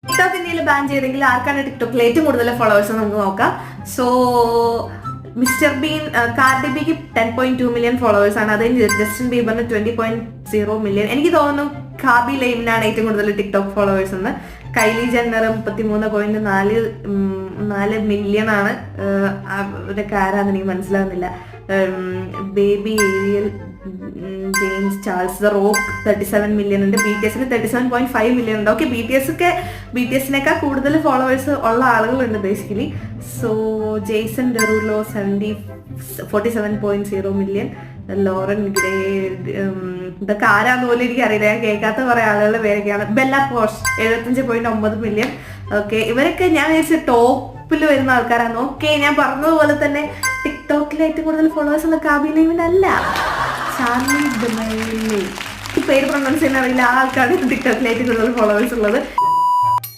TikTok ഇന്ത്യയിൽ ban ചെയ്തെങ്കിൽ ആർക്കാണ് ടിക്ടോക്കിൽ ഏറ്റവും കൂടുതൽ ഫോളോവേഴ്സ് നമുക്ക് നോക്കാം. സോ മിസ്റ്റർ ബീൻ, കാർഡി ബിക്ക് 10.2 മില്യൺ ഫോളോവേഴ്സ് ആണ്. അത് ജസ്റ്റിൻ ബീബറിന് 20.0 മില്യൺ. എനിക്ക് തോന്നുന്നു കാബി ലൈമിനാണ് ഏറ്റവും കൂടുതൽ ടിക്ടോക്ക് ഫോളോവേഴ്സ് എന്ന്. കൈലി ജെന്നർ 33.4 മില്യൺ ആണ്. അവരൊക്കെ ആരാന്ന് എനിക്ക് മനസ്സിലാകുന്നില്ല. Baby Ariel James Charles the Rock 37 million ഉണ്ട്. BTS 37.5 മില്യൺ ഉണ്ട്. ഓക്കെ, BTSനേക്കാൾ കൂടുതൽ ഫോളോവേഴ്സ് ഉള്ള ആളുകളുണ്ട് basically. So Jason Derulo 47.0 million. Loren Gray, ഇതൊക്കെ ആരാന്ന് പോലും എനിക്ക് അറിയില്ല, ഞാൻ കേൾക്കാത്ത കുറെ ആളുകളുടെ പേരൊക്കെയാണ്. Bella Poarch 75.9 million. ഓക്കെ, ഇവരൊക്കെ ഞാൻ വിചാരിച്ച ടോപ്പിൽ വരുന്ന ആൾക്കാരാണ്. ഓക്കെ, ഞാൻ പറഞ്ഞതുപോലെ തന്നെ ടിക്ടോക്കിൽ ഏറ്റവും കൂടുതൽ ഫോളോവേഴ്സ് ഉള്ള കാബി ലൈമിനല്ല, ചാർലി ഡെമൈലി. ഈ പേര് പ്രൊനൗൺസ് ചെയ്യാൻ അറിയില്ല, ആ ആൾക്കാണ് ടിക്ടോക്കിൽ ഏറ്റവും കൂടുതൽ ഫോളോവേഴ്സ് ഉള്ളത്.